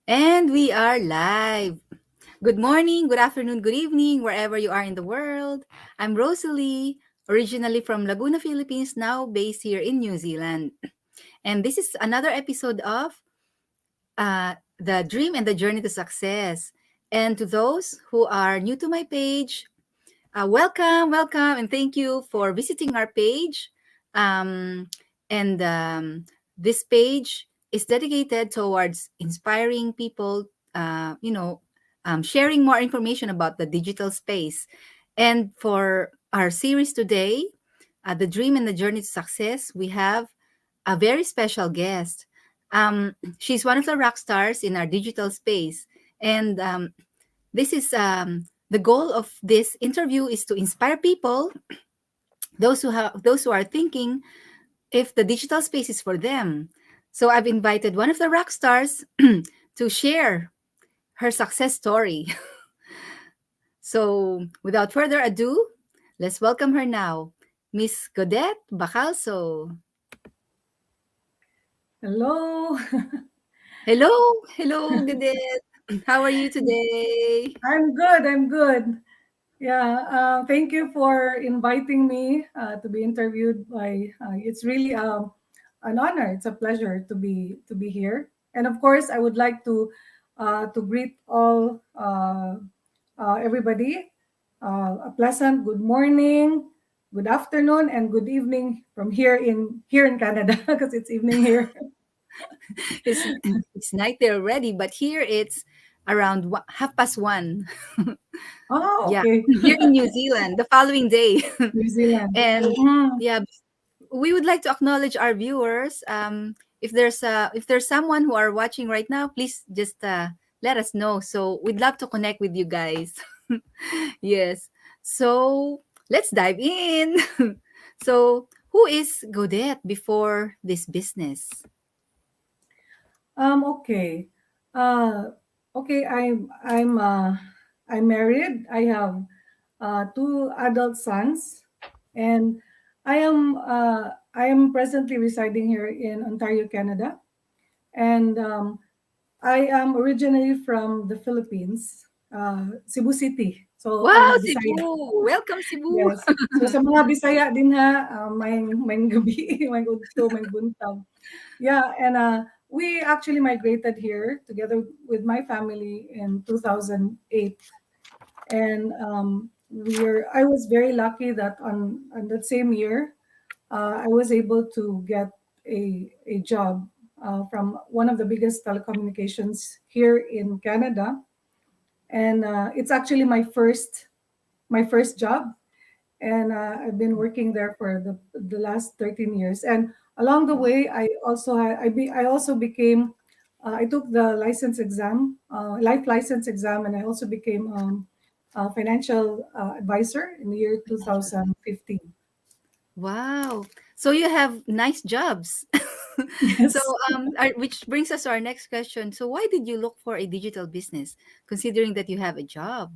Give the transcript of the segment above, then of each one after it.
And we are live. Good morning, good afternoon, good evening, wherever you are in the world. I'm Rosalie, originally from Laguna, Philippines, now based here in New Zealand. And this is another episode of The Dream and the Journey to Success. And to those who are new to my page, welcome, and thank you for visiting our page. Um, and this page is dedicated towards inspiring people, sharing more information about the digital space. And for our series today, The Dream and the Journey to Success, we have a very special guest. She's one of the rock stars in our digital space. And this is the goal of this interview is to inspire people, those who are thinking if the digital space is for them. So I've invited one of the rock stars to share her success story. So without further ado, let's welcome her now, Miss Gaudette Bacalso. Hello. Hello, hello, Gaudette. How are you today? I'm good. I'm good. Yeah. Thank you for inviting me to be interviewed by. It's really an honor. It's a pleasure to be here. And of course, I would like to greet all everybody. A pleasant good morning, good afternoon, and good evening from here in Canada because it's evening here. It's it's night there already, but here it's around 1:30. Oh, Yeah, okay. here in New Zealand, the following day. New Zealand. And Mm. yeah, we would like to acknowledge our viewers. If there's someone who are watching right now, please just let us know. So we'd love to connect with you guys. Yes. So let's dive in. So who is Godette before this business? Okay. Uh, okay. I'm married. I have two adult sons, and I am presently residing here in Ontario, Canada, and I am originally from the Philippines, Cebu City. So Wow, I'm a Bisaya. Cebu. Welcome, Cebu. Yes. So sa mga Bisaya din ha, may gabi, may udto, may buntag. Yeah, and we actually migrated here together with my family in 2008, and I was very lucky that on that same year, I was able to get a job from one of the biggest telecommunications here in Canada, and it's actually my first job, and I've been working there for the last 13 years. And along the way, I also became I took the license exam, life license exam, and I also became a financial advisor in the year 2015. Wow. So you have nice jobs. So Yes. which brings us to our next question. So why did you look for a digital business considering that you have a job?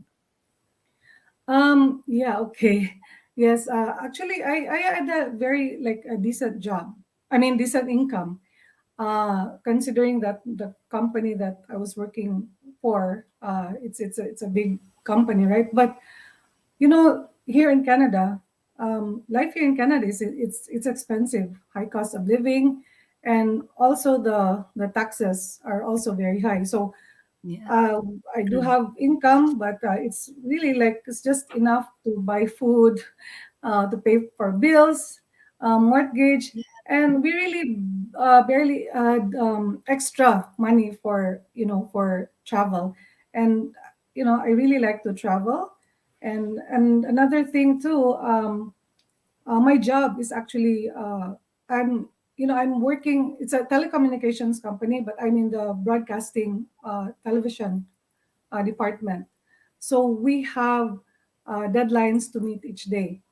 Yeah. Okay. Yes. Actually, I had a very like a decent job. I mean, decent income. Considering that the company that I was working for, it's a big company, right? But here in Canada, life here in Canada it's expensive, high cost of living, and also the taxes are also very high. So Yeah. uh, I do have income, but it's really like it's just enough to buy food, to pay for bills, mortgage, and we really barely had extra money for travel. And I really like to travel. And another thing too, my job is actually I'm I'm working. It's a telecommunications company, but I'm in the broadcasting television department. So we have deadlines to meet each day,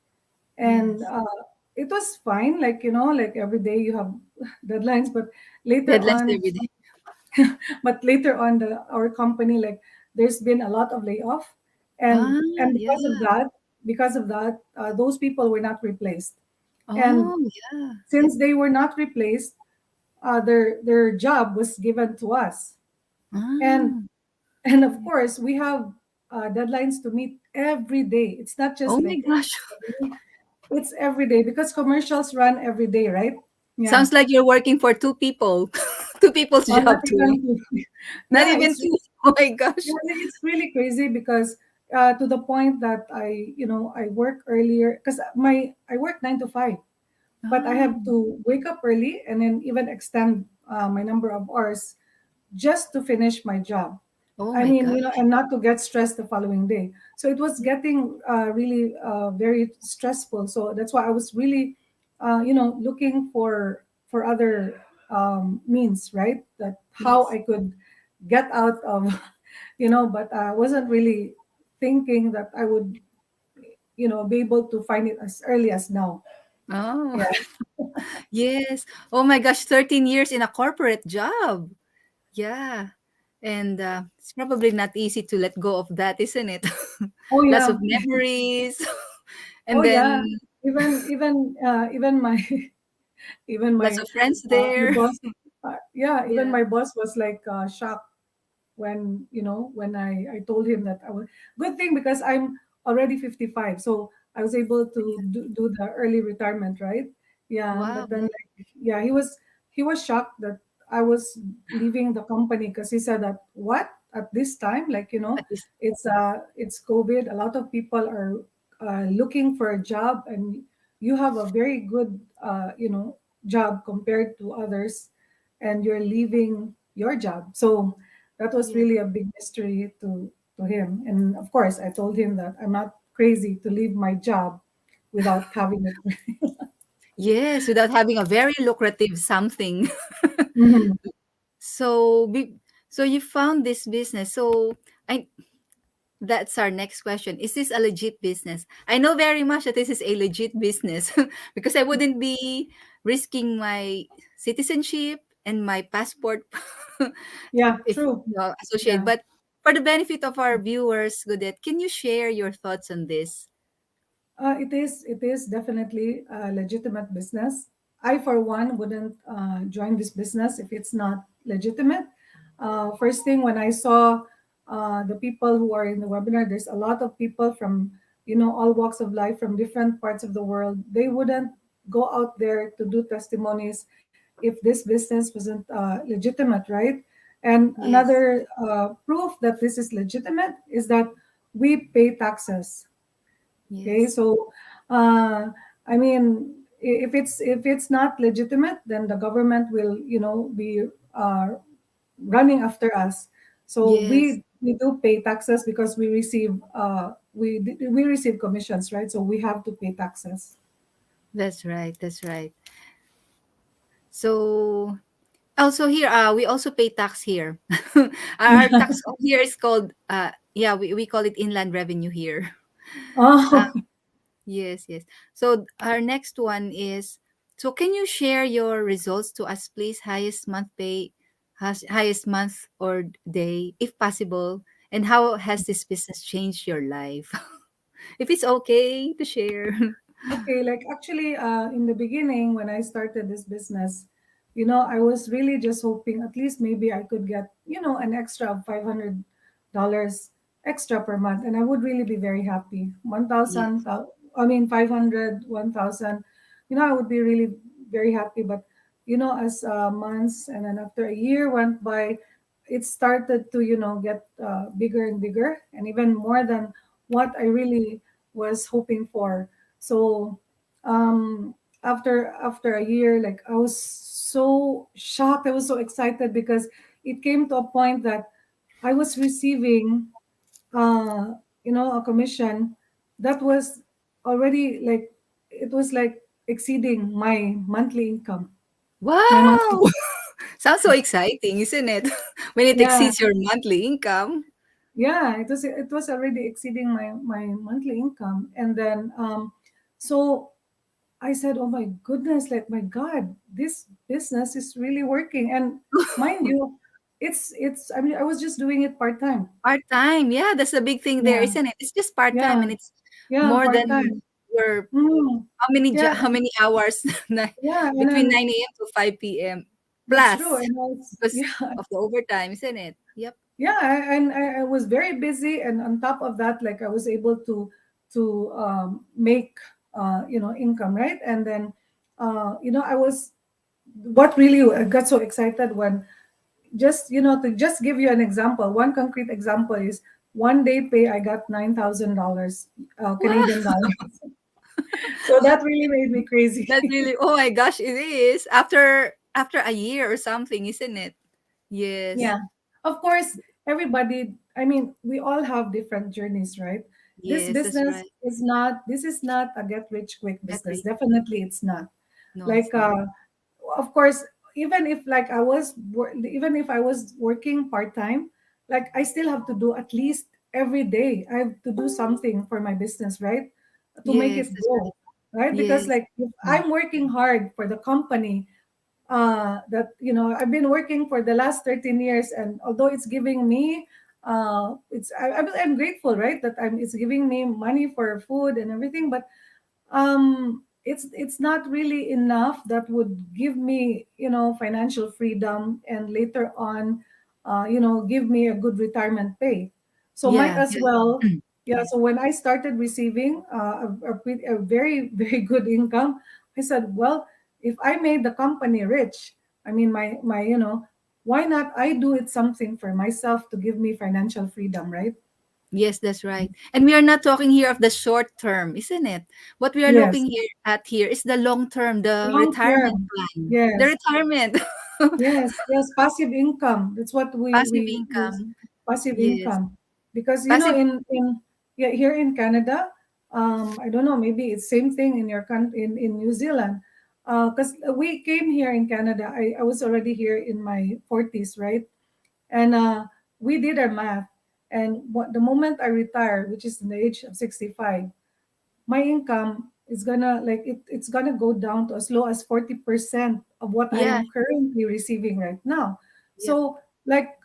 and Yes. it was fine. Like like every day you have deadlines, but later Deadlines on, every day. our company, like, there's been a lot of layoff, and Ah, yeah. because of that, those people were not replaced. And Oh, yeah. since they were not replaced, their job was given to us. and Ah. of course we have deadlines to meet every day. It's not Oh just my like gosh. it's every day because commercials run every day, right? Yeah. Sounds like you're working for two people. Two people's Not job too. even Not yeah, even two. Oh my gosh. yeah, it's really crazy because to the point that I work earlier because I work 9 to 5, but I have Oh, to wake up early and then even extend my number of hours just to finish my job. oh I my mean, gosh. and not to get stressed the following day. So it was getting really very stressful. So that's why I was really, looking for other means, right? That how Yes. I could get out of, but I wasn't really thinking that I would, be able to find it as early as now. Oh, Yeah. yes. Oh my gosh, 13 years in a corporate job. Yeah. And it's probably not easy to let go of that, isn't it? Oh Lots yeah. of memories. Oh And yeah. then Even my even lots my of friends my there. boss, yeah, even Yeah. my boss was like shocked when when I told him that I was good thing because I'm already 55, so I was able to do the early retirement, right? Yeah, Wow. but then like, yeah, he was shocked that I was leaving the company because he said that what at this time, like At least, it's COVID, a lot of people are looking for a job, and you have a very good job compared to others, and you're leaving your job. So that was yeah. really a big mystery to him. And of course, I told him that I'm not crazy to leave my job without having it. Yes, without having a very lucrative something. Mhm. So, so you found this business. So, I that's our next question. Is this a legit business? I know very much that this is a legit business because I wouldn't be risking my citizenship and my passport Yeah, if true. associated. Yeah. But for the benefit of our viewers, Godet, can you share your thoughts on this? It is definitely a legitimate business. I, for one, wouldn't join this business if it's not legitimate. First thing, when I saw the people who are in the webinar, there's a lot of people from all walks of life from different parts of the world. They wouldn't go out there to do testimonies if this business wasn't legitimate, right? And Yes, another proof that this is legitimate is that we pay taxes. Okay, yes, so I mean, if it's not legitimate, then the government will be running after us. So yes. we do pay taxes because we receive commissions, right? So we have to pay taxes. That's right. That's right. So also here, we also pay tax here. Our tax here is called, yeah, we call it inland revenue here. Uh, Oh, yes, yes. So our next one is, so can you share your results to us, please? Highest month pay, highest month or day, if possible, and how has this business changed your life? If it's okay to share. okay, like actually, in the beginning when I started this business, I was really just hoping at least maybe I could get, an extra of $500 extra per month, and I would really be very happy. Yes, 500, 1,000, I would be really very happy. But as months and then after a year went by, it started to get bigger and bigger, and even more than what I really was hoping for. So after a year, like I was so shocked, I was so excited because it came to a point that I was receiving uh, a commission that was already like it was like exceeding my monthly income. My monthly wow. Sounds so exciting, isn't it? When it Yeah, exceeds your monthly income. yeah, it was already exceeding my monthly income. And then so I said, "Oh my goodness, like my God, this business is really working." And mind you, it's I mean, I was just doing it part-time. Part-time. Yeah, that's the big thing there, Yeah, isn't it? It's just part-time yeah, and it's yeah, more than part-time. your Mhm. Yeah, how many hours yeah, and between then 9 a.m. to 5 p.m. That's true. plus And I was, because yeah, of the overtime, isn't it? Yep. yeah, and I was very busy, and on top of that, like I was able to make income, right? And then I was what really I got so excited when just to just give you an example, one concrete example is one day pay I got $9,000 Wow, Canadian dollars. So that really made me crazy. that's really, oh my gosh, it is after a year or something, isn't it? Yes. Yeah. Of course, everybody, I mean, we all have different journeys, right? This Yes, that's business right. this is not a get rich quick That business. way. Definitely it's not. No, Like it's not. of course, even if like even if I was working part-time, like I still have to do at least every day. I have to do something for my business, right? To make Yes, it that's right. grow. Right? Because Yes. like if Mm. I'm working hard for the company, that I've been working for the last 13 years, and although it's giving me I'm grateful, right, that it's giving me money for food and everything, but it's not really enough that would give me financial freedom, and later on give me a good retirement pay. So might Yeah, as yeah. well. Mm. Yeah, so when I started receiving a very very good income, I said, well, if I made the company rich, I mean, my why not I do it something for myself to give me financial freedom, right? Yes, that's right. And we are not talking here of the short term, isn't it? What we are Yes, looking here is the long term, the long retirement term. plan. The Yes. retirement. Yes, yes, passive income. That's what Passive we income. passive Yes. income. Because Passive. in yeah, here in Canada, I don't know, maybe it's same thing in your country, in New Zealand. Because we came here in Canada, I was already here in my 40s, right? And we did our math. And the moment I retire, which is in the age of 65, my income is gonna like it's gonna go down to as low as 40% of what Yeah. I'm currently receiving right now. Yep. So like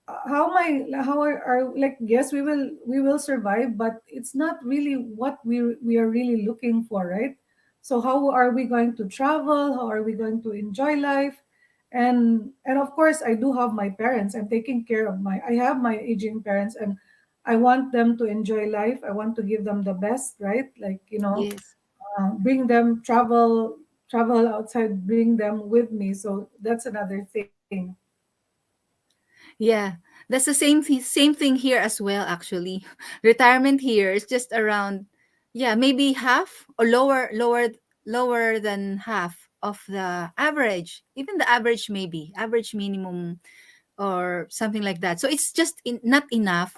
how are like, yes, we will survive, but it's not really what we are really looking for, right? So how are we going to travel? How are we going to enjoy life? And of course I do have my parents. I'm taking care of my I have my aging parents, and I want them to enjoy life. I want to give them the best, right? Like, Yes. bring them travel outside, bring them with me. So that's another thing. Yeah. That's the same thing here as well, actually. Retirement here is just around, yeah, maybe half or lower than half of the average. Even the average, maybe average minimum or something like that. So it's just not enough.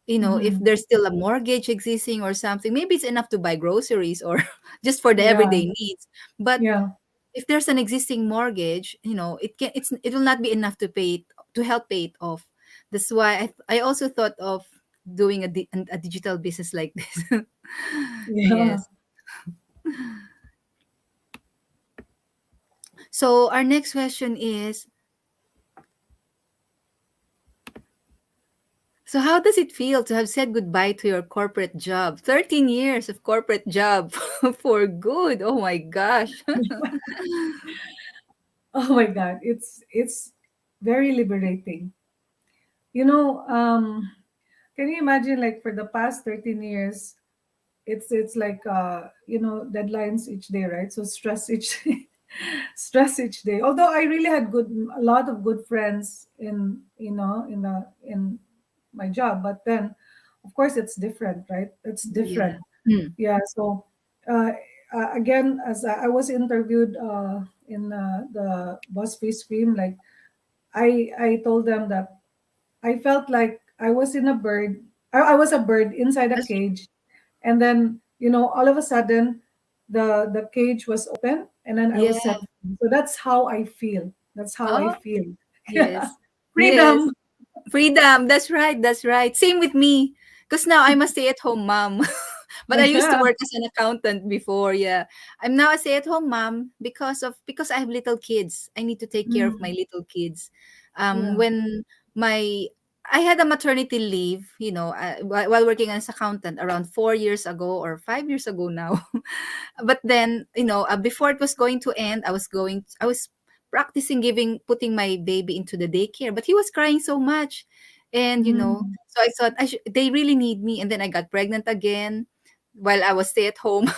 If Mhm. there's still a mortgage existing or something, maybe it's enough to buy groceries or just for the Yeah, everyday needs. But yeah, if there's an existing mortgage, it will not be enough to help pay it off. That's why I also thought of doing a digital business like this. yeah. Yes. So our next question is, so how does it feel to have said goodbye to your corporate job? 13 years of corporate job for good. Oh my gosh. Oh my God, it's very liberating. You know, can you imagine, like, for the past 13 years, it's like deadlines each day, right? So stress each stress each day. Although I really had a lot of good friends in my job, but then of course it's different, right? It's Yeah. different. Hmm. Yeah. So uh, again, as I was interviewed in the BuzzFeed Scream, like I told them that I felt like I was in a bird. I was a bird inside a That's cage, and then all of a sudden the cage was open, and then I yeah. was set free. So that's how I feel. That's how I Oh, feel. Yeah, yes. Yes. freedom. Freedom. That's right. That's right. Same with me. Because now I'm a stay-at-home mom. But I used to Yeah, work as an accountant before. Yeah. I'm now a stay-at-home mom because I have little kids. I need to take care of my mm, little kids. yeah, When my I had a maternity leave, while working as accountant around 4 years ago or 5 years ago now. But then, before it was going to end, I was practicing putting my baby into the daycare, but he was crying so much. And, Mm. so I thought they really need me. And then I got pregnant again while I was stay at home.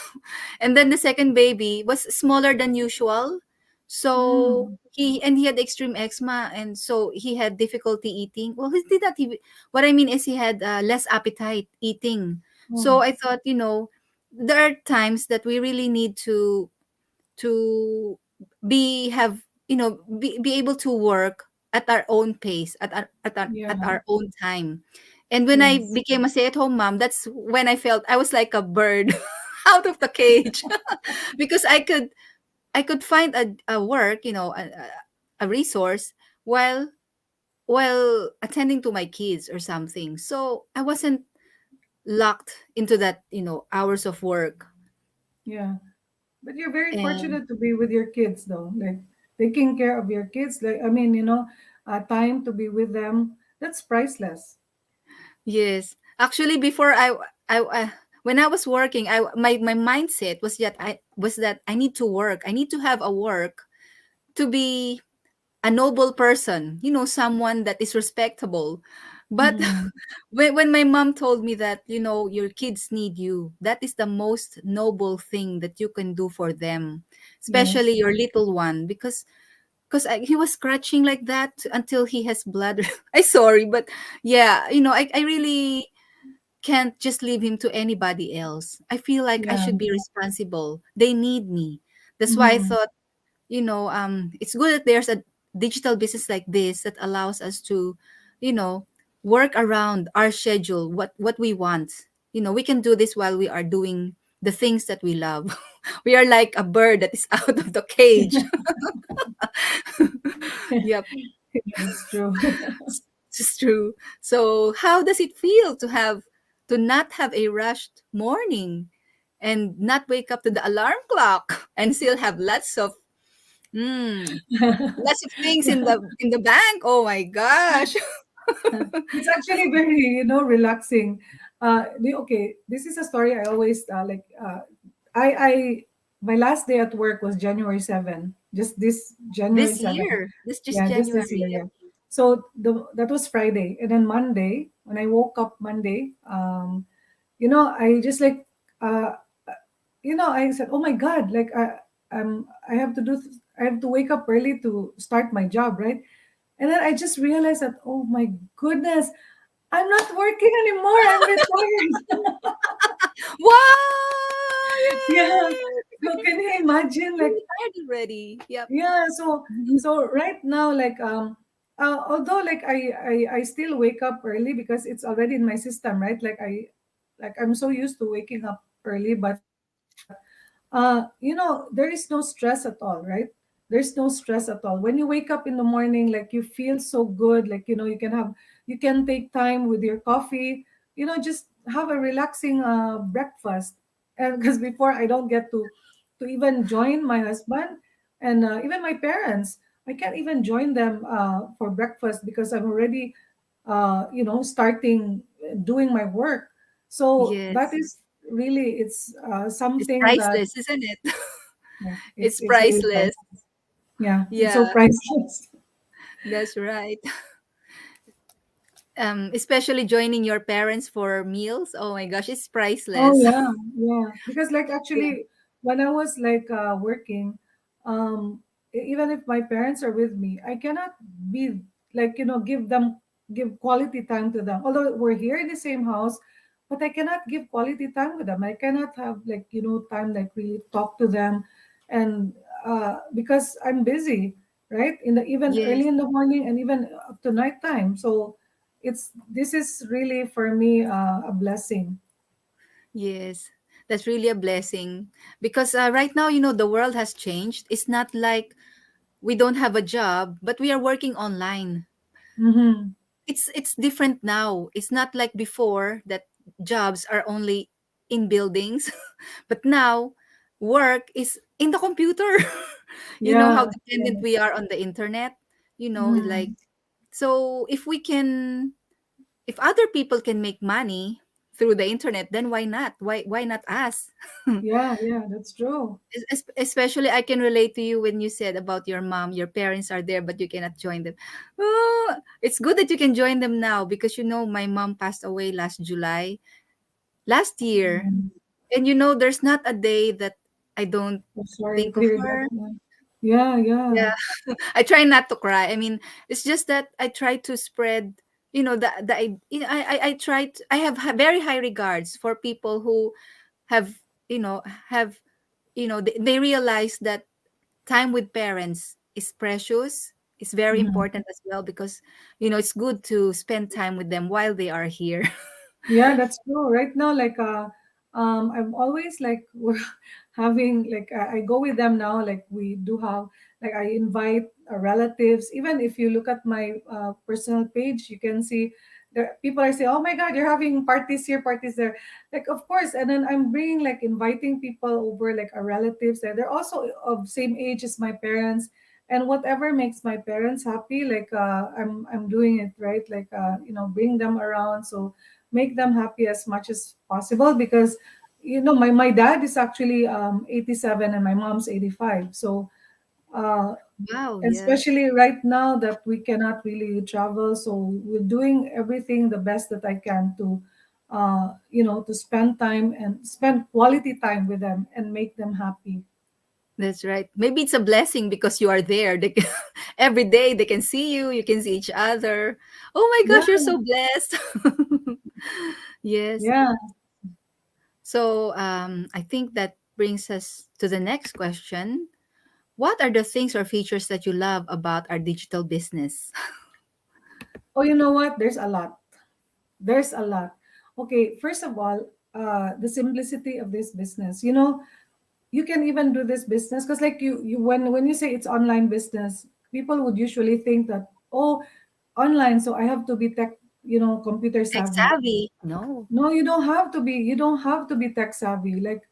And then the second baby was smaller than usual. So Mm. he had extreme eczema, and so he had difficulty eating. Well, he did not even, what I mean is he had less appetite eating. So Oh, I thought, there are times that we really need to be able to work at our own pace, at yeah. our own time. And when I Yes. became a stay-at-home mom, that's when I felt I was like a bird out of the cage because I could find a work, a resource while while attending to my kids or something. So I wasn't locked into that, hours of work. Yeah. But you're very And fortunate to be with your kids, though. Like taking care of your kids. Like, I mean, time to be with them. That's priceless. yes, actually, before I when I was working, my mindset was that I need to work. I need to have a work to be a noble person, someone that is respectable. But Mm. when my mom told me that, your kids need you, that is the most noble thing that you can do for them, especially Yes. your little one, because he was scratching like that until he has blood. I sorry, but yeah, I really can't just leave him to anybody else. I feel like I Yeah. should be responsible. They need me. That's why I Mm. thought, it's good that there's a digital business like this that allows us to, you know, work around our schedule, what we want. We can do this while we are doing the things that we love. We are like a bird that is out of the cage. Yep, That's true. it's true. So, how does it feel to not have a rushed morning and not wake up to the alarm clock and still have mm, lots of things Yeah. in the bank? Oh my gosh. It's actually very, relaxing. Okay, this is a story I always like. I my last day at work was January 7. Just this January This 7. year, this just Yeah, just this January. year. Yeah. So that was Friday, and then Monday when I woke up Monday, I just like, uh, I said, oh my God, like I have to wake up early to start my job, right? And then I just realized that, oh my goodness, I'm not working anymore. I'm retired. Wow! Yeah. Yay! So can you imagine? You're Like, retired already. Yep. yeah. So right now, like, although like I still wake up early because it's already in my system, right? Like I'm so used to waking up early, but there is no stress at all, right? There's no stress at all when you wake up in the morning. Like you feel so good, like you can take time with your coffee, just have a relaxing breakfast. And because before I don't get to even join my husband and even my parents, I can't even join them for breakfast because I'm already starting doing my work. So that Yes. is really, it's It's something that, priceless, isn't it? yeah, It's it's really priceless. priceless. Yeah, it's so Yeah, priceless. that's right. Especially joining your parents for meals. Oh my gosh, it's Oh priceless. yeah, yeah. Because like Yeah. actually, when I was like working, even if my parents are with me, I cannot be like give quality time to them. Although we're here in the same house, but I cannot give quality time with them. I cannot have like time like really talk to them, and because I'm busy, right? In the even Yes. early in the morning and even up to nighttime. So this is really for me a blessing. Yes. That's really a blessing because right now, the world has changed. It's not like we don't have a job, but we are working online. Mm-hmm. It's different now. It's not like before that jobs are only in buildings, but now work is in the computer. You know how Yeah, dependent yeah. we are on the internet. Like Mm. so if other people can make money through the internet, then why not? Why not us? Yeah, yeah, that's true. Especially, I can relate to you when you said about your mom. Your parents are there, but you cannot join them. Oh, it's good that you can join them now because my mom passed away last July last year, Mm. and there's not a day that I don't I'm sorry think to of hear that. her. Yeah, yeah. Yeah, I try not to cry. I mean, it's just that I try to spread, I try. I have very high regards for people who have, you know, have, they realize that time with parents is precious. It's very Mhm. important as well because, it's good to spend time with them while they are here. Yeah, that's true. Right now, like I'm always like we're having like I go with them now. Like we do have like I invite relatives. Even if you look at my personal page, you can see there people are saying, "Oh my God, you're having parties here, parties there." Like of course, and then I'm bringing like inviting people over, like our relatives. That they're also of same age as my parents. And whatever makes my parents happy, like I'm doing it right, like bring them around, so make them happy as much as possible because my dad is actually 87 and my mom's 85, so uh, Wow, yeah. especially right now that we cannot really travel, so we're doing everything the best that I can to to spend time and spend quality time with them and make them happy. That's right. Maybe it's a blessing because you are there. Every day they can see you, you can see each other. Oh my Yeah, gosh, you're so blessed. Yes. yeah. So I think that brings us to the next question. What are the things or features that you love about our digital business? Oh, you know what, there's a lot. There's a lot. Okay, first of all, the simplicity of this business, you can even do this business because like you when you say it's online business, people would usually think that, oh, online, so I have to be tech, computer Tech savvy. savvy? No. No, you don't have to be tech savvy. Like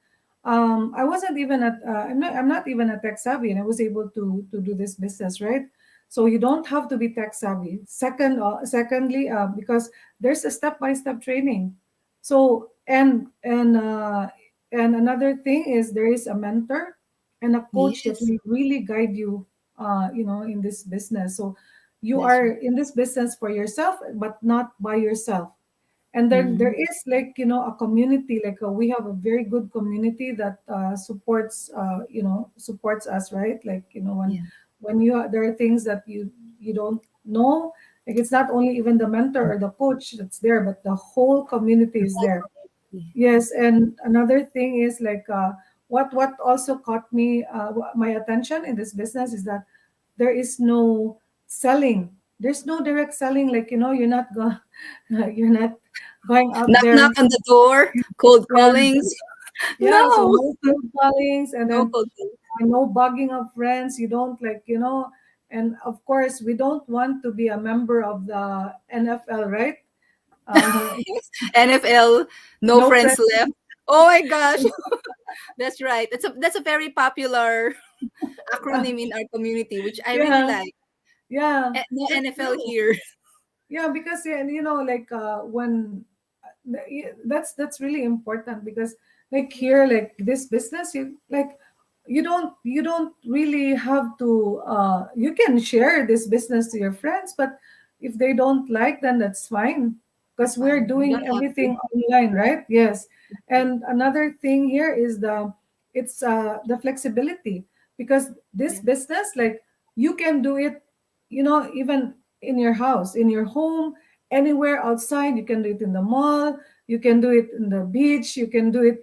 I wasn't even I'm not even a tech savvy, and I was able to do this business, right? So you don't have to be tech savvy. Secondly, because there's a step by step training. So and another thing is there is a mentor and a coach that Yes, will really guide you, in this business. So you that's are right. in this business for yourself, but not by yourself. And then there Mhm. is like a community, like we have a very good community that supports us, right? Like Yeah. when there are things that you don't know, like it's not only even the mentor or the coach that's there, but the whole community is there. Yeah. Yes, and another thing is like what also caught me my attention in this business is that there is no selling. There's no direct selling. Like you're not going, you're not going out Knock there. knock on the door, cold Yeah, callings. yeah. So No. no cold callings, and No then cold calling. no bugging of friends. You don't like and of course we don't want to be a member of the NFL, right? Uh, NFL, no no friends friends. left. Oh my gosh. That's right. That's a very popular acronym in our community, which I really Yeah, like. yeah, No that's NFL true. here. Yeah, because yeah, and like when yeah, that's really important because like here, like this business, you don't really have to you can share this business to your friends, but if they don't like, then that's fine It's because we're fine. You doing don't have to. everything online, right? Yes. And another thing here is the flexibility, because this Yeah. business, like you can do it, even in your house, in your home, anywhere outside. You can do it in the mall, you can do it in the beach, you can do it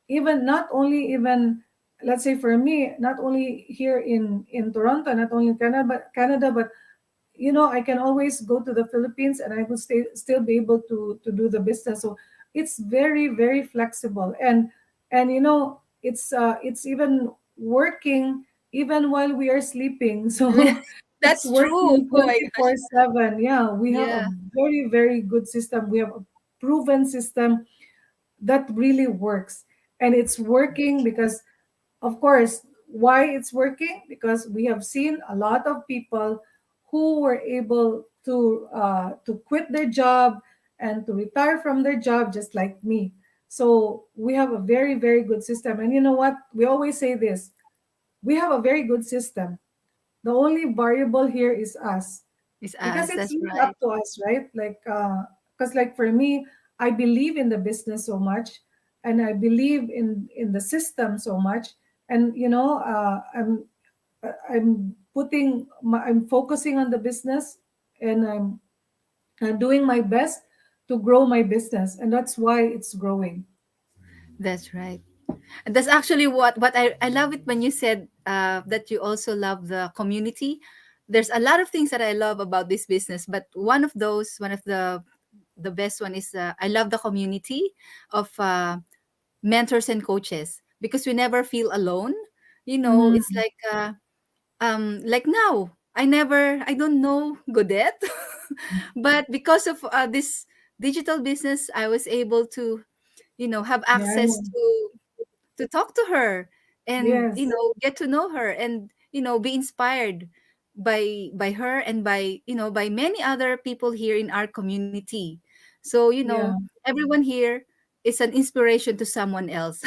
even not only even, let's say for me, not only here in Toronto, not only in Canada, but I can always go to the Philippines and I will still be able to do the business. So it's very, very flexible. And it's even working even while we are sleeping. So it's That's true. working Oh my gosh. 24/7. Yeah, we have a Yeah. very, very good system. We have a proven system that really works. And it's working because, of course, why it's working? Because we have seen a lot of people who were able to quit their job and to retire from their job just like me. So we have a very, very good system. And you know what? We always say this, we have a very good system. The only variable here is us, It's because us. it's That's really up right. to us, right? Like, because like for me, I believe in the business so much, and I believe in the system so much, and I'm focusing on the business, and I'm doing my best to grow my business, and that's why it's growing. That's right. And that's actually what I love it when you said that you also love the community. There's a lot of things that I love about this business, but one of the best one is I love the community of mentors and coaches because we never feel alone. You know, it's Mm, like now I don't know Gaudette, but because of this digital business, I was able to have yeah, I access know. to talk to her and Yes, get to know her and be inspired by her and by many other people here in our community. So yeah, everyone here is an inspiration to someone else.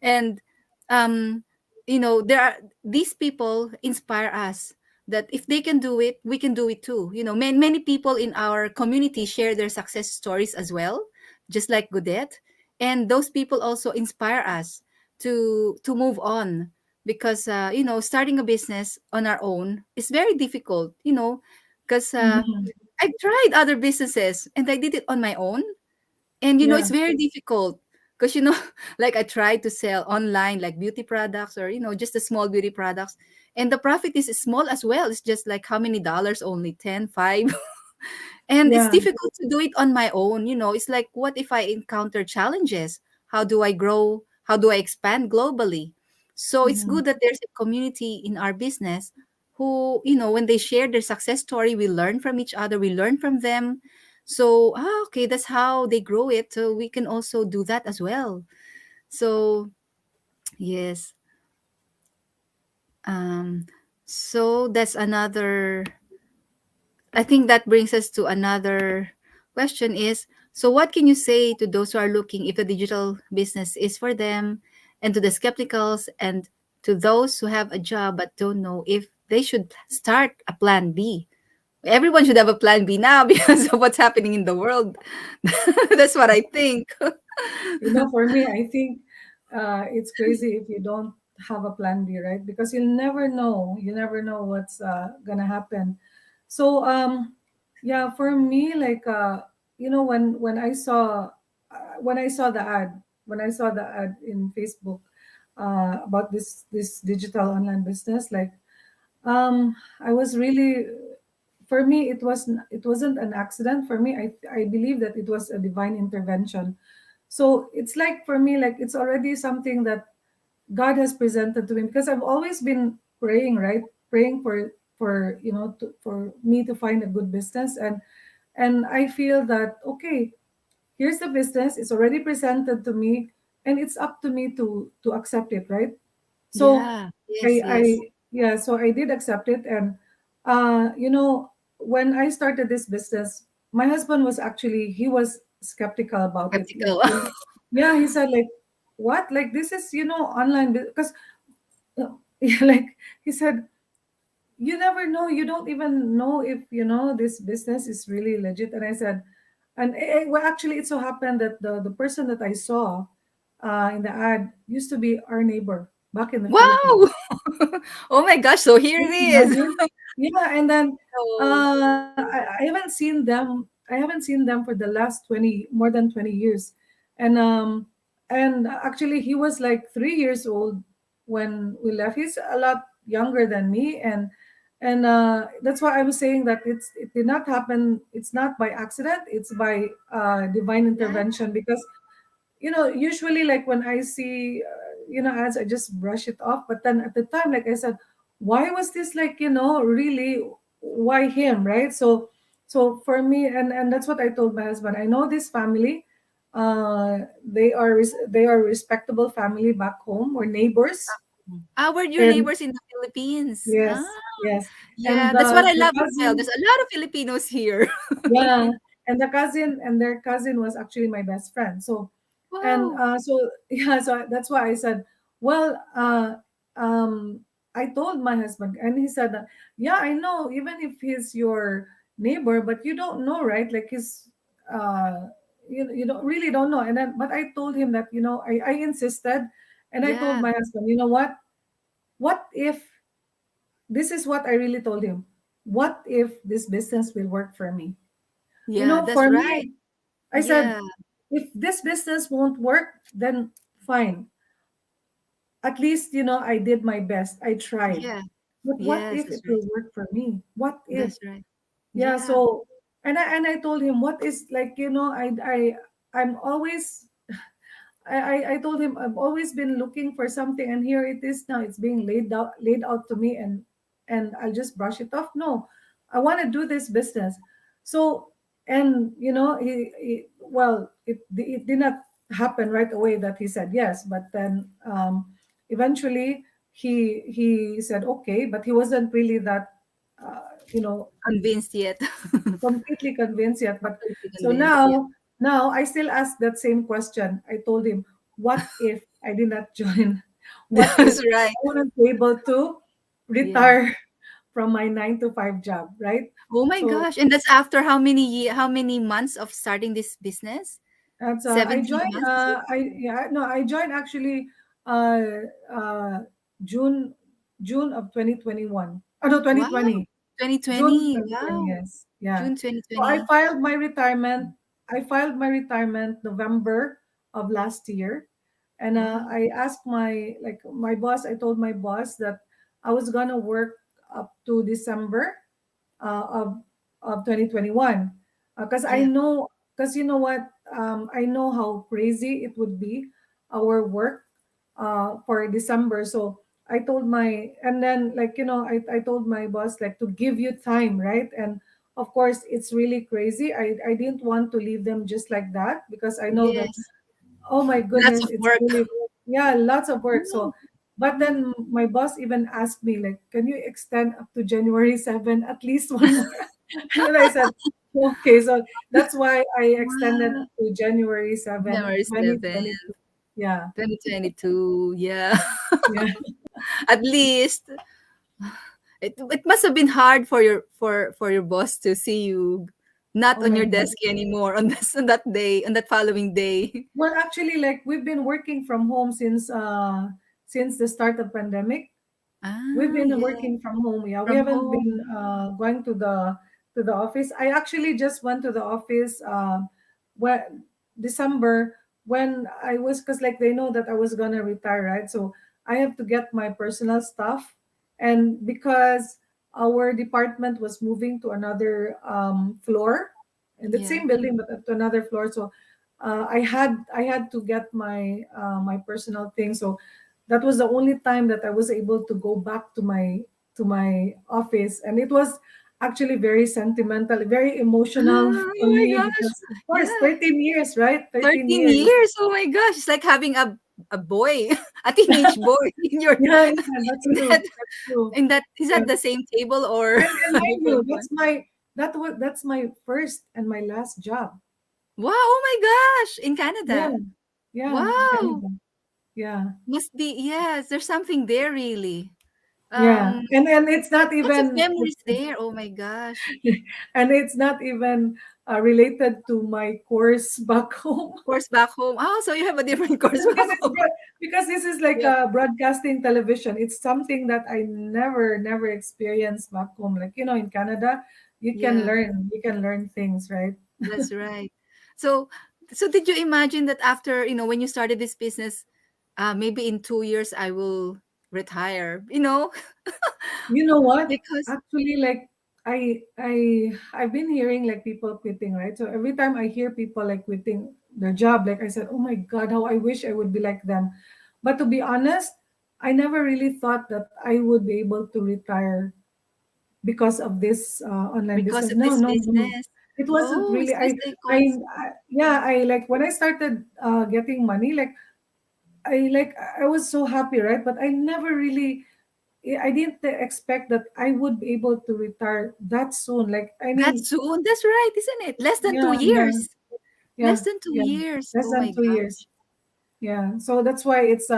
And um there are these people inspire us that if they can do it, we can do it too. Many people in our community share their success stories as well, just like Godet. And those people also inspire us to move on because starting a business on our own is very difficult, because mhm, I tried other businesses and I did it on my own, and yeah, it's very difficult because like I tried to sell online like beauty products or just the small beauty products, and the profit is small as well. It's just like how many dollars, only 10, 5. And it's yeah, difficult to do it on my own. It's like, what if I encounter challenges? How do I grow? How do I expand globally? So it's mhm, good that there's a community in our business who, when they share their success story, we learn from each other, we learn from them. So, okay, that's how they grow it. So we can also do that as well. So, yes. Um, so that's another I think that brings us to another question is, so what can you say to those who are looking if the digital business is for them, and to the skepticals, and to those who have a job but don't know if they should start a plan B? Everyone should have a plan B now because of what's happening in the world. That's what I think. For me, I think it's crazy if you don't have a plan B, right? Because you'll never know. You never know what's gonna happen. So, yeah, for me, like, when I saw the ad, in Facebook about this digital online business, like, I was really, for me, it wasn't an accident. For me, I believe that it was a divine intervention. So it's like, for me, like, it's already something that God has presented to me, because I've always been praying, right? Praying for for me to find a good business, and I feel that, okay, here's the business. It's already presented to me, and it's up to me to accept it, right? So Yeah. Yes. I Yes. yeah, so I did accept it. And when I started this business, my husband was actually, he was skeptical about it. Like, Skeptical. yeah, he said, like, what? Like, this is, online, because like, he said, you never know. You don't even know if, this business is really legit. And I said, and well, actually, it so happened that the person that I saw in the ad used to be our neighbor back in the Wow. Philippines. Oh my gosh. So here Can it you is. imagine? Yeah, and then Oh, I haven't seen them. I haven't seen them for the last more than 20 years, and actually, he was like 3 years old when we left. He's a lot younger than me, and that's why I was saying that it did not happen. It's not by accident. It's by divine yeah. intervention, because usually, like, when I see ads, I just brush it off. But then at the time, like I said, why was this, like, really, why him, right? So for me, and that's what I told my husband. I know this family. They are respectable family back home. We're neighbors. Were your And neighbors in the Philippines? yes, yes. Yeah, And that's what I the love as well. There's cousin, a lot of Filipinos here. yeah. and the cousin and their cousin was actually my best friend. So, and Wow. yeah, so that's why I said, well, um, I told my husband, and he said, that, yeah, I know, even if he's your neighbor, but you don't know, right? Like he's, you don't really don't know. And then, but I told him that, I insisted, and I told Yeah. my husband, you know what? What if this is what I really told him? What if this business will work for me? Yeah, that's For right. me, I said, Yeah. if this business won't work, then fine. At least, I did my best. I tried. Yeah. But what Yes, if that's it right. will work for me? What if? That's right. Yeah, Yeah. so and I told him what is like, I'm always I told him I've always been looking for something, and here it is now. It's being laid out to me, and I'll just brush it off. No, I want to do this business. So, and well, it did not happen right away that he said yes, but then eventually he said okay, but he wasn't really that you know Convinced yet. completely convinced yet. But Completely so convinced. Yeah. now I still ask that same question. I told him, what if I did not join? What if That's right. I wasn't able to Yeah. retire from my 9 to 5 job, right? Oh my So gosh. And that's after how many months of starting this business? that's I 17 joined. months, is it? I yeah no I joined actually uh, uh, June June of 2021. Oh no, Wow. 2020. June 2020. 2020, Wow. yes. Yeah. June So I 2020. filed my retirement. I filed my retirement November of last year. And Wow. I asked my boss, I told my boss that I was gonna work up to December uh, of of 2021. Because I Yeah. know, because you know what, I know how crazy it would be, our work for December. So I told and then I told my boss like to give you time, right? And of course, it's really crazy. I didn't want to leave them just like that because I know Yes. that's, oh my Lots goodness, of it's work. really, yeah, lots of work. Wow. So, but then my boss even asked me like, can you extend up to January 7 at least one more? And then I said, okay. So that's why I extended Wow. up to January 7 of January 7, 2022. Yeah. 2022. Yeah. Yeah. At least it must have been hard for your boss to see you not Oh on my your God. desk anymore on this on that day, on that following day. Well, actually, like we've been working from home since the start of pandemic. We've Ah, been yeah, working from home. Yeah, we from haven't been home. going to the office. I actually just went to the office when December when I was because like they know that I was gonna retire, right? So I have to get my personal stuff, and because our department was moving to another floor in the Yeah. same building but to another floor, so I had to get my personal things. So that was the only time that I was able to go back to my office, and it was actually very sentimental, very emotional Ah, for oh my me gosh. because of course Yeah. 13 years, right? 13 13 years. years. Oh my gosh. It's like having a boy, a teenage boy in your Yeah, yeah, that's in true. that That's true. in that is that And the same table or and a mind you, different one? that's my first and my last job. Wow, oh my gosh, in Yeah, Canada. yeah, in Wow. Canada. Yeah. Must be, yes, there's something there really. Yeah. Um And it's not Lots of even memories there. Oh my gosh. and it's not even related to my course back home. Course back home. Oh, so you have a different course because back it's home. because this is like Yeah. a broadcasting television. It's something that I never experienced back home. Like in Canada, Yeah, you can learn things, right? that's right. So so did you imagine that after, when you started this business, maybe in 2 years I will retire, You know what? because Actually, like I've been hearing like people quitting, right? So every time I hear people like quitting their job, like I said, oh my God, how I wish I would be like them. But to be honest, I never really thought that I would be able to retire because of this online because business. of No, this no, no. business. It wasn't Oh, really. it's just Yeah, I like when I started getting money. Like I was so happy, right? But I never really. I didn't expect that I would be able to retire that soon. Like, I That's mean, soon. That's right, isn't it? Less than two yeah, yeah, years. yeah, Less than two yeah. years. Less Oh than my 2 years. gosh. Yeah. So that's why it's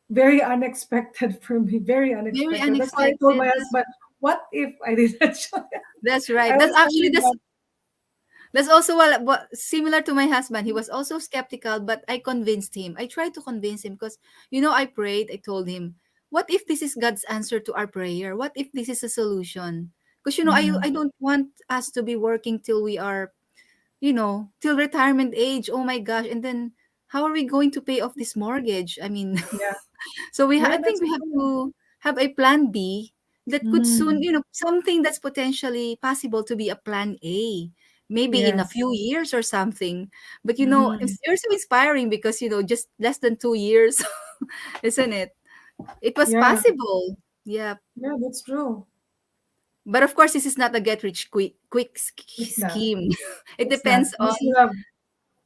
very unexpected for me. Very Very unexpected. That's why I told my unexpected. husband, "What if I didn't show it?" That's right. I That's was actually telling him, that's also what similar to my husband. He was also skeptical, but I convinced him. I tried to convince him because I prayed. I told him, "What if this is God's answer to our prayer? What if this is a solution?" Because mm, I don't want us to be working till we are till retirement age. Oh my gosh! And then how are we going to pay off this mortgage? I mean, yeah, so I yeah, think that's we have true. to have a plan B that could soon, Mm, something that's potentially possible to be a plan A, maybe in a yes. few years or something. But Mm, you're so inspiring because just less than 2 years, isn't it? It was yeah, possible. Yeah. yeah, that's true. But of course, this is not a get rich quick It's not. scheme. It It's not. depends You on still have,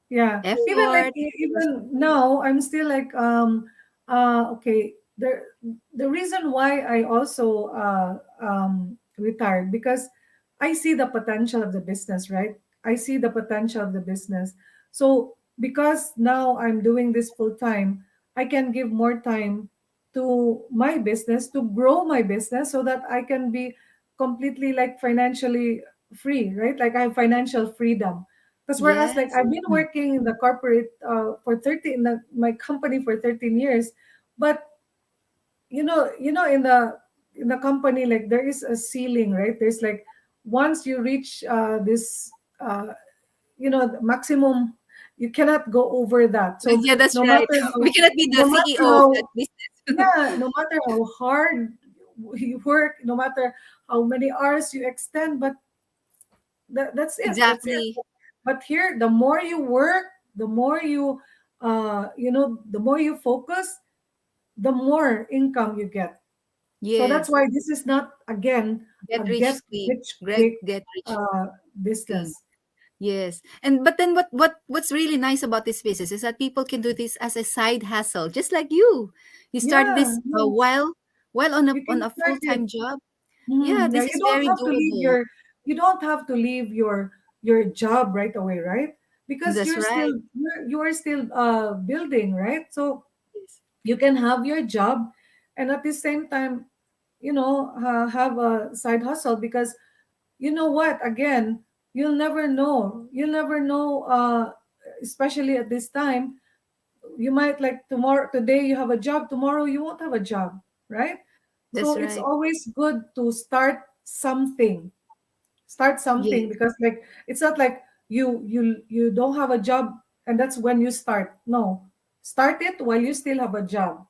yeah. Even like effort. even now, I'm still like okay. The reason why I also retired, because I see the potential of the business, right? I see the potential of the business. So because now I'm doing this full time, I can give more time to my business, to grow my business, so that I can be completely like financially free, right? Like I have financial freedom. Because whereas like Yes. I've been working in the corporate for 30 in my company for 13 years, but in the company, like there is a ceiling, right? There's like, once you reach this the maximum, you cannot go over that. So Yeah, that's no right. matter We how cannot be the no matter CEO of that how business. yeah, no matter how hard you work, no matter how many hours you extend, but that's it. That's it. Exactly. But here, the more you work, the more the more you focus, the more income you get. So that's Yes. why this is not, again, Get a rich get scheme. rich quick Get rich scheme. business. Yes. And but then what's really nice about this business is that people can do this as a side hustle, just like you. You started Yeah, this yes. while You on can a start it. full-time job. Yeah, Mhm. Yeah, this is very doable. you don't have to leave your job right away, right? Because That's right. you are still building, right? So Yes. you can have your job, and at the same time, have a side hustle, because you know what? Again, you'll never know. You'll never know. Especially at this time, you might, like, today you have a job, tomorrow you won't have a job, right? So That's it's right. always good to start something, Yes. because like it's not like you don't have a job and that's when you start. No, start it while you still have a job.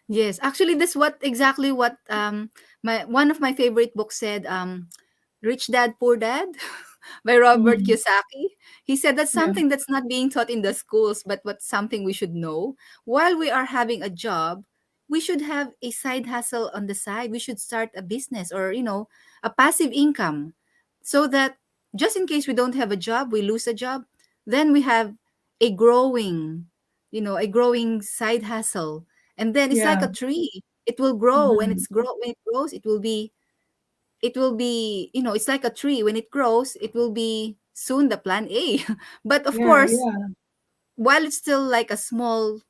Yes. Actually, that's what exactly what my one of my favorite books said. Rich Dad Poor Dad by Robert Mhm. Kiyosaki. He said that's Yeah, something that's not being taught in the schools, but what's something we should know. While we are having a job, we should have a side hustle on the side. We should start a business or, a passive income so that just in case we don't have a job, we lose a job, then we have a a growing side hustle. And then it's like yeah. a tree. It will grow. Mhm. When it grows, it's like a tree. When it grows, it will be soon the plan A. But of Yeah, course, yeah. while it's still like a small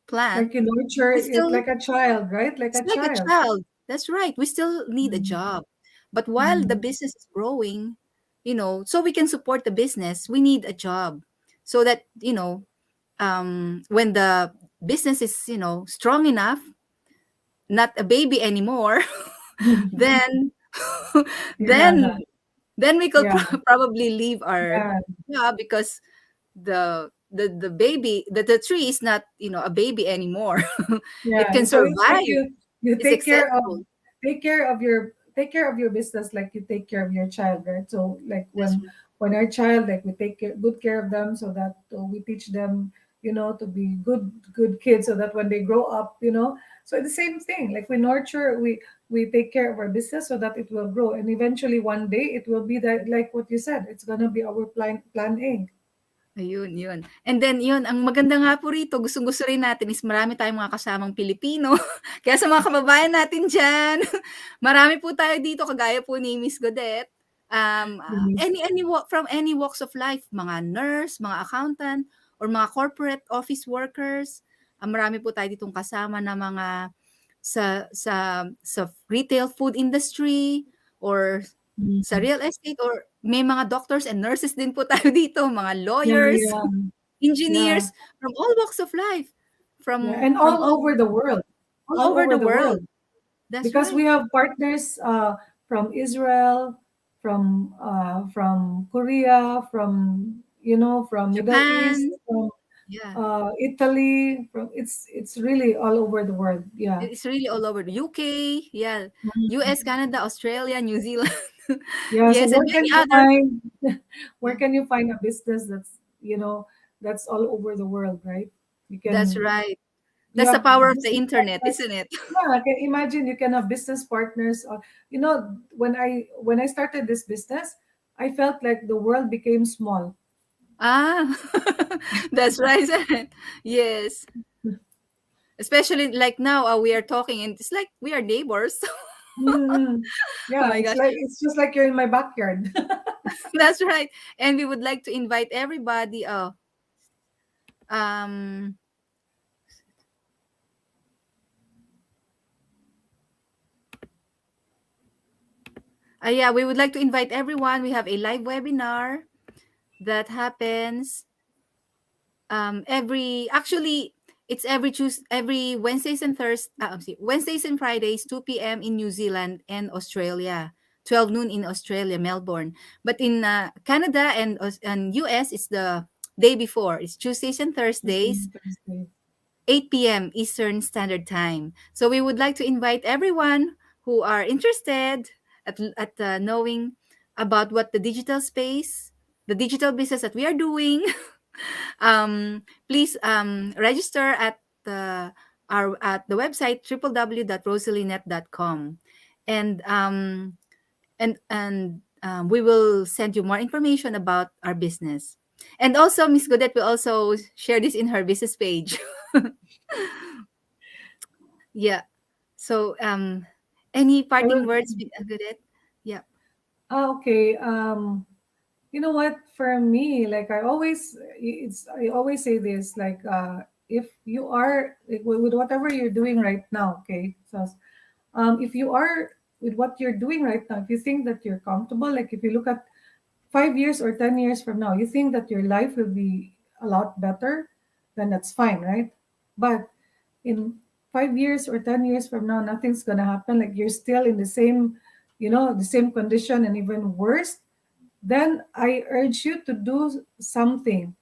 plant, Like you nurture we it still like a child, right? Like it's a like a child. child. That's right. We still need a Mhm. job. But while the Mhm. business is growing, so we can support the business, we need a job. So that, when the business is, strong enough, not a baby anymore, then Yeah, then then we could yeah, probably leave our yeah, job because the baby the tree is not a baby anymore. It yeah. can So it's like survive. you It's successful. take care of your business like you take care of your child, right? So like That's when our child, like we take good care of them, so that we teach them, to be good kids, so that when they grow up, so it's the same thing. Like we take care of our business so that it will grow, and eventually one day it will be that, like what you said, it's gonna be our plan A. Ayun, yun. And then yun, ang maganda nga po rito, gustong-gusto rin natin is marami tayong mga kasamang Pilipino. Kaya sa mga kababayan natin diyan, marami po tayo dito kagaya po ni Miss Gaudette. Yes. From any walks of life, mga nurse, mga accountant, or mga corporate office workers. Marami po tayo ditong kasama na mga sa retail food industry or sa Mm. real estate, or may mga doctors and nurses din po tayo dito, mga Yeah, lawyers, yeah, yeah, engineers, from all walks of life, yeah, from and from all all over the world, all all over over the the world. world, That's because right. we have partners from Israel, from Korea, from from Middle East, Japan, from yeah. Italy, from it's really all over the world. Yeah. It's really all over the UK, yeah. Mhm. US, Canada, Australia, New Zealand. Yeah. So Yes, and where can many you other. find where Yeah, can you find a business that's all over the world, right? You that's can right. you That's the have power of the business internet, partners. isn't it? Yeah, I can imagine you can have business partners. When I started this business, I felt like the world became small. Ah, that's right. Yes. Especially like now, we are talking, and it's like we are neighbors. Mm. Oh Yeah, my it's gosh, like it's just like you're in my backyard. that's right. And we would like to invite everybody. Um, yeah, we would like to invite everyone. We have a live webinar that happens every actually it's every Wednesdays and Wednesdays and Fridays 2 p.m. in New Zealand and Australia, 12 noon in Australia, Melbourne. But in Canada and US, it's the day before. It's Tuesdays and Tuesday Thursdays, and Thursday. 8 p.m. Eastern Standard Time. So we would like to invite everyone who are interested at knowing about what the digital space, the digital business that we are doing. Please register at the website www.rosalinet.com, and we will send you more information about our business. And also, Miss Godette will also share this in her business page. Yeah. So, any I will. parting words, Godette? Yeah. Okay. You know what? For me, like I always say this, like if you are like, with whatever you're doing right now, okay. So, if you are with what you're doing right now, if you think that you're comfortable, like if you look at 5 years or 10 years from now, you think that your life will be a lot better, then that's fine, right? But in 5 years or 10 years from now, nothing's gonna happen. Like you're still in the same condition and even worse, then I urge you to do something,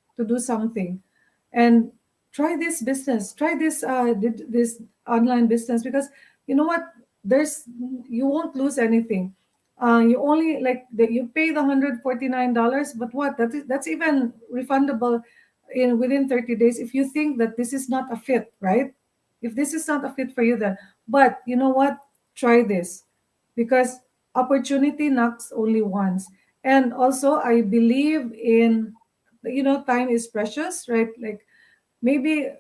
and try this business, try this online business, because you know what, there's you won't lose anything. You only like that you pay the $149, but what that's even refundable in within 30 days if you think that this is not a fit, right? If this is not a fit for you, then but you know what, try this, because opportunity knocks only once. And also I believe in, time is precious, right? Like maybe,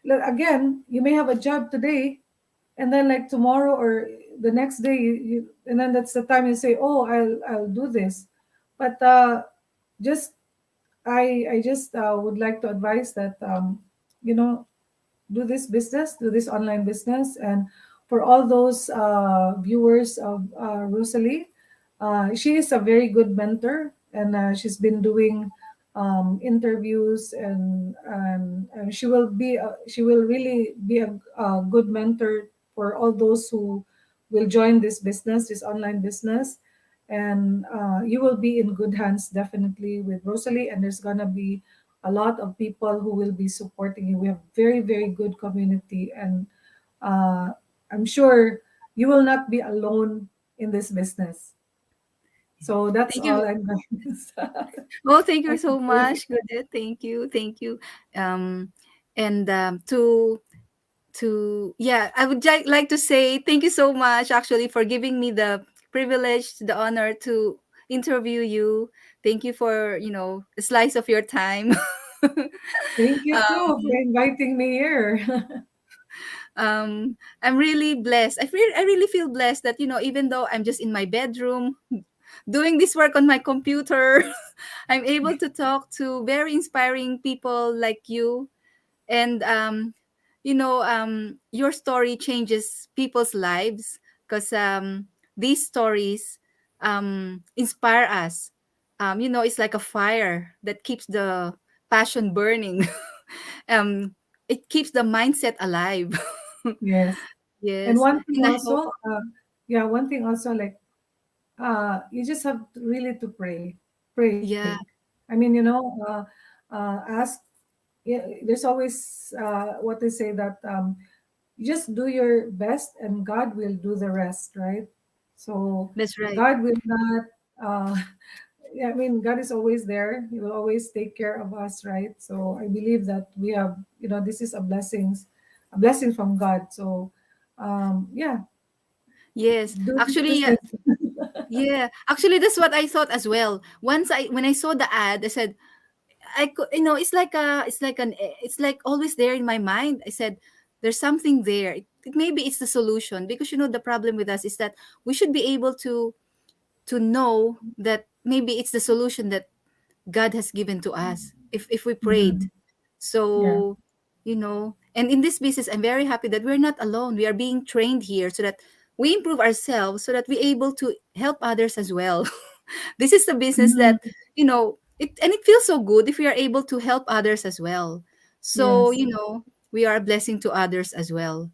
like, again, you may have a job today, and then like tomorrow or the next day and then that's the time you say, oh, I'll do this. But just I just would like to advise that you know do this online business. And for all those viewers of Rosalie, she is a very good mentor, and she's been doing interviews, and she will really be a good mentor for all those who will join this online business. And you will be in good hands definitely with Rosalie, and there's gonna be a lot of people who will be supporting you. We have very, very good community, and uh, I'm sure you will not be alone in this business. So that's Thank all you. I'm going to say. Oh, thank you so Okay. much, Godette. Thank you. Thank you. Um, and to yeah, I would like to say thank you so much actually for giving me the privilege, the honor to interview you. Thank you for, a slice of your time. Thank you um, too for inviting me here. I'm really blessed. I really feel blessed that, even though I'm just in my bedroom doing this work on my computer, I'm able to talk to very inspiring people like you. And your story changes people's lives because these stories inspire us. It's like a fire that keeps the passion burning. um it keeps the mindset alive. Yes. And Yes, one thing and I hope. also, yeah, one thing also, like, you just have to really to pray. Yeah, I mean, ask. Yeah, there's always what they say that you just do your best, and God will do the rest, right? So that's right. God will not. Yeah, I mean, God is always there. He will always take care of us, right? So I believe that we have, this is a blessing from God. So, yeah, Yes, do actually, just like. yeah, actually, that's what I thought as well. When I saw the ad, I said, I could, it's like always there in my mind. I said, there's something there. Maybe it's the solution, because the problem with us is that we should be able to know that maybe it's the solution that God has given to us if we prayed. Mhm. Yeah. So, and in this business, I'm very happy that we're not alone. We are being trained here so that we improve ourselves, so that we're able to help others as well. This is the business that, Mhm. it feels so good if we are able to help others as well. So, Yes. we are a blessing to others as well.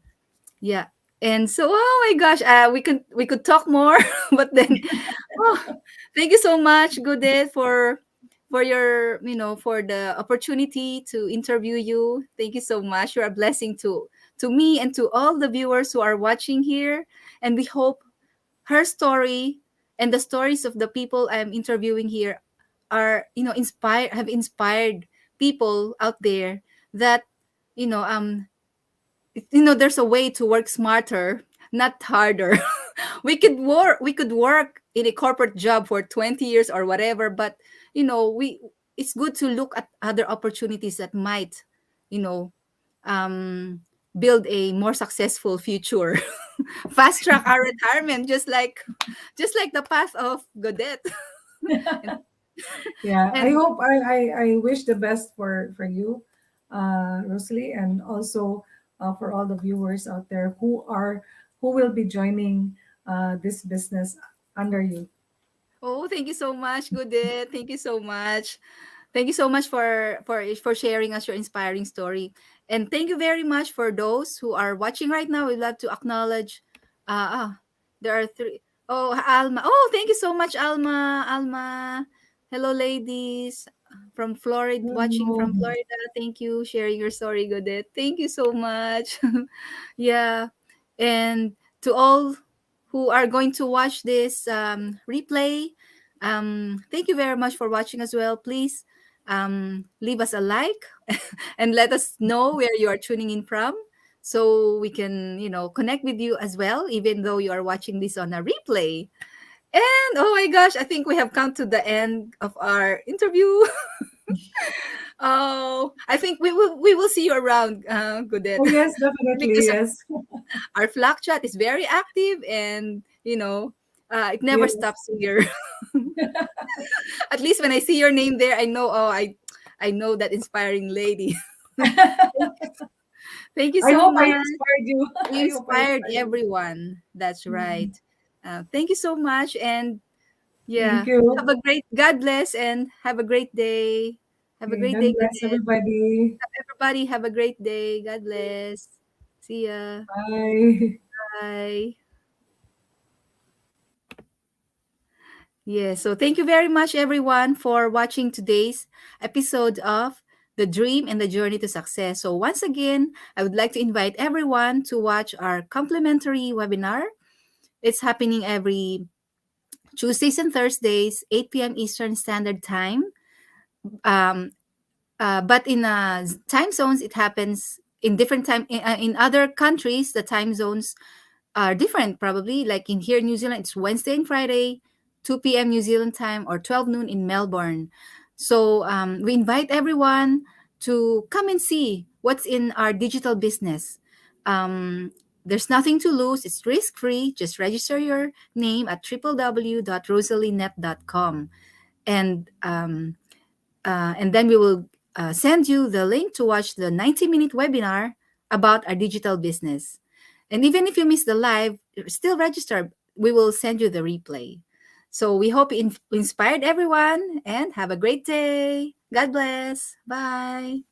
Yeah. And so, oh my gosh, we could talk more, but then, oh, thank you so much, Goodette, for your, for the opportunity to interview you. Thank you so much. You're a blessing to me and to all the viewers who are watching here. And we hope her story and the stories of the people I'm interviewing here are, have inspired people out there that, you know um there's a way to work smarter, not harder. We could work in a corporate job for 20 years or whatever, but we it's good to look at other opportunities that might, you know um build a more successful future. Fast track our retirement, just like the path of Godette. and, Yeah, I and hope I wish the best for you, Rosalie, and also for all the viewers out there who will be joining this business under you. oh, thank you so much, Godette. Thank you so much. Thank you so much for sharing us your inspiring story. And thank you very much for those who are watching right now. We'd love to acknowledge there are three. Oh, Alma. Oh, thank you so much, Alma. Alma. Hello, ladies from Florida, watching Hello. from Florida. Thank you sharing your story, Godet. Thank you so much. Yeah. And to all who are going to watch this replay, thank you very much for watching as well. Please leave us a like and let us know where you are tuning in from, so we can, connect with you as well, even though you are watching this on a replay. And oh my gosh, I think we have come to the end of our interview. Oh, I think we will see you around, Godet, Oh yes, definitely because yes. our Slack chat is very active, and it never Yes. stops here. At least when I see your name there, I know. Oh, I know that inspiring lady. Thank you I so hope I much. inspired you. You I hope I inspired inspired you. everyone. That's right. Mm. Thank you so much, and Thank yeah, have you. a great. God bless, and have a great day. Have a Okay, great God day, bless Godet. everybody. Everybody, have a great day. God bless. See ya. Bye. Bye. Yeah, so thank you very much, everyone, for watching today's episode of The Dream and the Journey to Success. So, once again, I would like to invite everyone to watch our complimentary webinar. It's happening every Tuesdays and Thursdays, 8 p.m. Eastern Standard Time. Um, but in time zones, it happens in different time. In other countries, the time zones are different, probably. Like in here in New Zealand, it's Wednesday and Friday. 2 p.m. New Zealand time, or 12 noon in Melbourne. So we invite everyone to come and see what's in our digital business. Um, there's nothing to lose. It's risk free. Just register your name at www.rosalienet.com, and and then we will send you the link to watch the 90-minute webinar about our digital business. And even if you miss the live, still register. We will send you the replay. So we hope it inspired everyone, and have a great day. God bless. Bye.